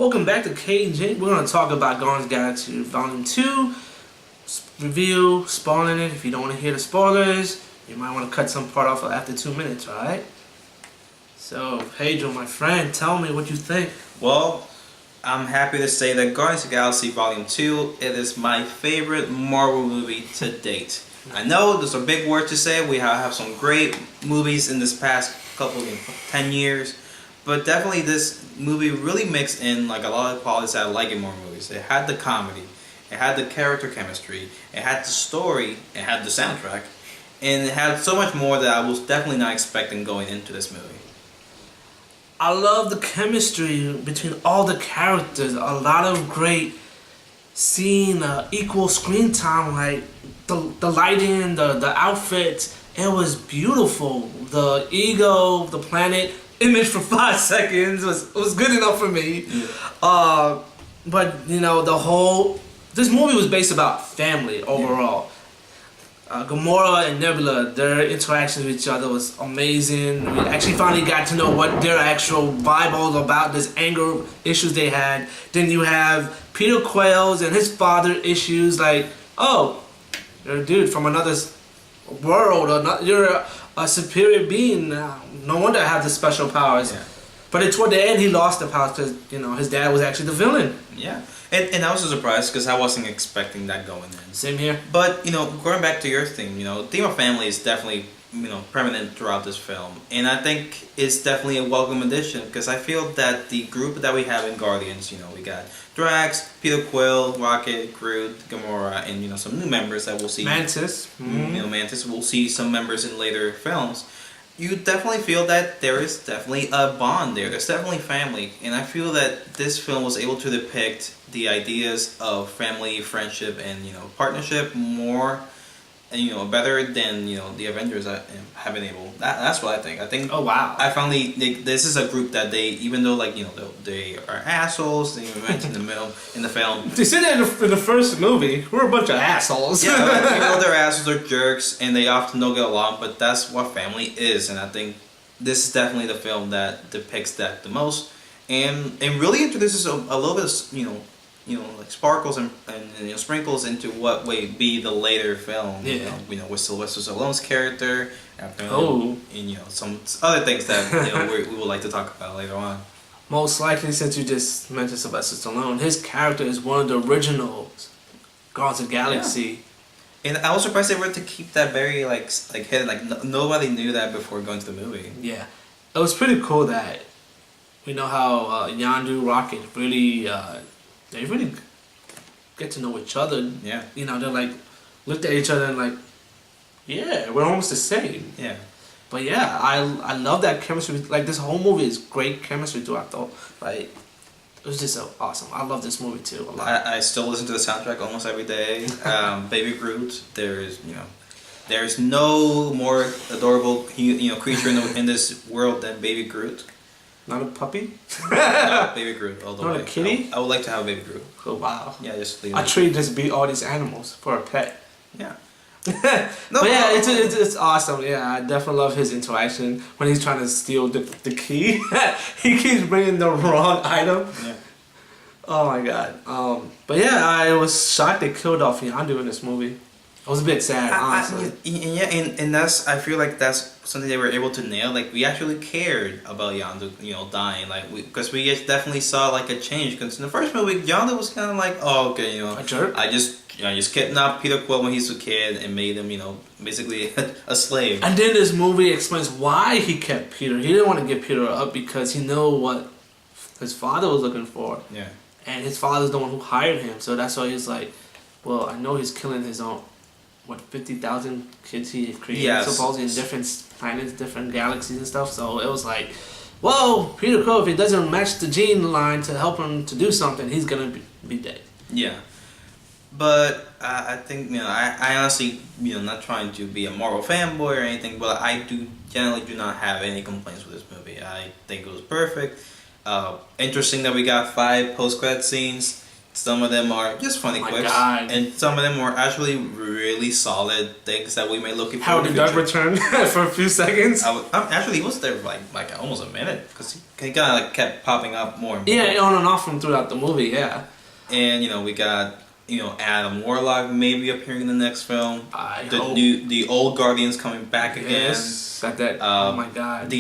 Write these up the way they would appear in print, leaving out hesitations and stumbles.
Welcome back to K and J. We're going to talk about Guardians of the Galaxy Volume 2. Review, spoiling it. If you don't want to hear the spoilers, you might want to cut some part off after 2 minutes, alright? So, Pedro, my friend, tell me what you think. Well, I'm happy to say that Guardians of the Galaxy Volume 2, it is my favorite Marvel movie to date. I know there's a big word to say. We have some great movies in this past couple, 10 years. But definitely this movie really mixed in like a lot of qualities that I like in more movies. It had the comedy, it had the character chemistry, it had the story, it had the soundtrack, and it had so much more that I was definitely not expecting going into this movie. I love the chemistry between all the characters. A lot of great scene, equal screen time, like the lighting, the outfits. It was beautiful. The ego, the planet image for 5 seconds was good enough for me. Yeah. But you know, this movie was based about family overall. Gamora and Nebula, their interactions with each other was amazing. We actually finally got to know what their actual vibe was about, this anger issues they had. Then you have Peter Quill's and his father issues, like, oh, you're a dude from another world, or not, you're a superior being. No wonder I have the special powers. Yeah. But toward the end, he lost the powers because, you know, his dad was actually the villain. Yeah. And I was surprised because I wasn't expecting that going in. Same here. But, you know, going back to your theme, you know, the theme of family is definitely, you know, prominent throughout this film. And I think it's definitely a welcome addition because I feel that the group that we have in Guardians, you know, we got Drax, Peter Quill, Rocket, Groot, Gamora, and, you know, some new members that we'll see. Mantis. Mm-hmm. You know, Mantis. We'll see some members in later films. You definitely feel that there is definitely a bond there. There's definitely family. And I feel that this film was able to depict the ideas of family, friendship, and, you know, partnership more, and, you know, better than, you know, the Avengers have been able. That's what I think. I think. Oh wow! I finally this is a group that they, even though, like, you know, they are assholes. They went in the film. They said that in the first movie. We're a bunch of assholes. Yeah, like, you know, they're assholes, they're jerks, and they often don't get along. But that's what family is, and I think this is definitely the film that depicts that the most, and really introduces a little bit of, you know, like sparkles and you know, sprinkles into what would be the later film. Yeah. You know, with Sylvester Stallone's character, oh, and, you know, some other things that, you know, we would like to talk about later on. Most likely, since you just mentioned Sylvester Stallone, his character is one of the original Guardians of the Galaxy. Yeah. And I was surprised they were to keep that very like hidden. Like nobody knew that before going to the movie. Yeah, it was pretty cool that we know how Yondu, Rocket really. They really get to know each other. Yeah. You know, they're like, looked at each other and like, yeah, we're almost the same. Yeah. But yeah, I love that chemistry. Like, this whole movie is great chemistry throughout the whole, like, it was just so awesome. I love this movie too a lot. I still listen to the soundtrack almost every day. Baby Groot, there's no more adorable creature in this world than Baby Groot. Not a puppy? No, Baby Groot all the way. Not a kitty? I would like to have a Baby Groot. Oh wow. Yeah, just leave I treat just beat all these animals for a pet. Yeah. But yeah, it's awesome. Yeah, I definitely love his interaction when he's trying to steal the key. He keeps bringing the wrong item. Yeah. Oh my god. But yeah, I was shocked they killed off Yondu in this movie. I was a bit sad, honestly. And that's, I feel like that's something they were able to nail. Like, we actually cared about Yondu, you know, dying. Like, because we definitely saw like a change. Because in the first movie, Yondu was kind of like, oh, okay, you know, a jerk. I just kidnapped Peter Quill when he was a kid and made him, you know, basically a slave. And then this movie explains why he kept Peter. He didn't want to give Peter up because he knew what his father was looking for. Yeah. And his father's the one who hired him, so that's why he's like, well, I know he's killing his own. 50,000 kids he created, yes, supposedly in different planets, different galaxies and stuff. So it was like, whoa, Peter Quill, if he doesn't match the gene line to help him to do something, he's gonna be dead. Yeah, but I think, you know, I honestly, you know, not trying to be a Marvel fanboy or anything, but I generally do not have any complaints with this movie. I think it was perfect. Interesting that we got 5 post-credit scenes. Some of them are just funny Oh my quips, God. and some of them are actually really solid things that we may look for. How did Doug return for a few seconds? Actually, he was there for like almost a minute because he kind of like kept popping up more and more. Yeah, on and off from throughout the movie. Yeah. And we got Adam Warlock maybe appearing in the next film. I hope. The old Guardians coming back again. Yes. Got that. Oh my God.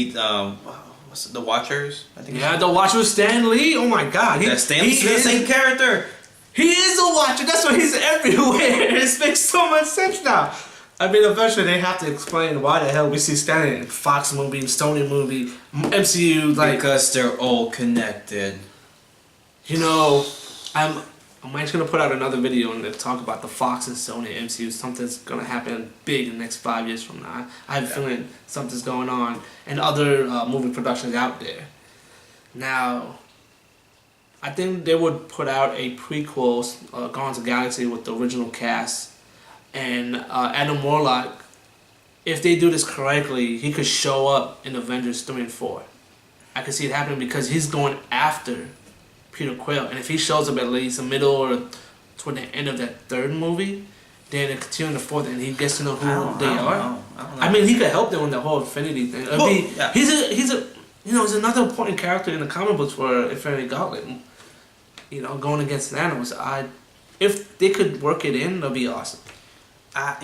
What's the Watchers? I think. Yeah, the Watcher Stan Lee. Oh my God. Stan Lee's the same character. He is a Watcher. That's why he's everywhere. It makes so much sense now. I mean, eventually they have to explain why the hell we see Stan in Fox movie, Sony movie, MCU. Like, because they're all connected. I'm actually gonna put out another video and talk about the Fox and Sony MCU. Something's gonna happen big in the next 5 years from now. I have a feeling something's going on, and other movie productions out there. Now, I think they would put out a prequel, Guardians of the Galaxy, with the original cast, and Adam Warlock. If they do this correctly, he could show up in Avengers 3 and 4. I could see it happening because he's going after Peter Quill, and if he shows up at least the middle or toward the end of that third movie, then it continues in the fourth, and he gets to know who they are. I mean, he could help them with the whole Infinity thing. He's another important character in the comic books for Infinity Gauntlet. Going against Thanos. If they could work it in, that'd be awesome. I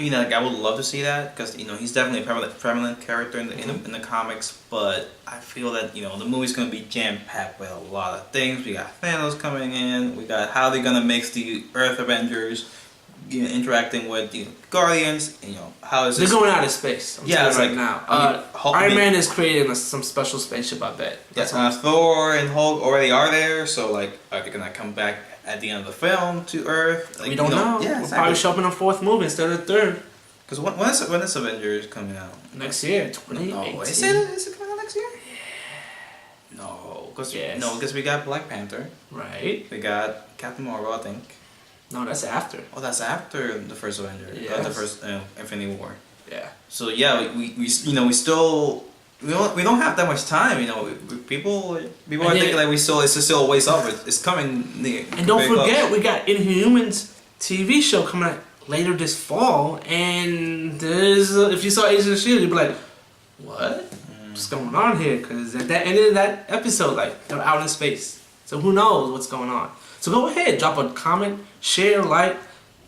would love to see that because he's definitely a prevalent character in the comics, but I feel that the movie's gonna be jam packed with a lot of things. We got Thanos coming in. We got how they're gonna mix the Earth Avengers, interacting with the Guardians. How is they're going out of space? It's right now. Iron Man is creating some special spaceship. I bet. Yes, Thor and Hulk already are there. So are they gonna come back at the end of the film to Earth? We don't know. Yeah, we'll probably show up in a fourth movie instead of the third. Because when is Avengers coming out? Next year, 2018. No, is it coming out next year? Yeah. No, because we got Black Panther. Right. We got Captain Marvel, I think. No, that's after. Oh, that's after the first Avenger. Yes. The first Infinity War. Yeah. So yeah, we still. We don't have that much time, People are thinking like it's still a ways off. It's coming. And don't forget, we got Inhumans TV show coming out later this fall, and if you saw Agents of S.H.I.E.L.D., you'd be like, what? What's going on here? Because at the end of that episode, they're out in space. So who knows what's going on? So go ahead, drop a comment, share,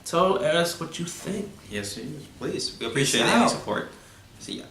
tell us what you think. Yes, please. We appreciate any support. See ya.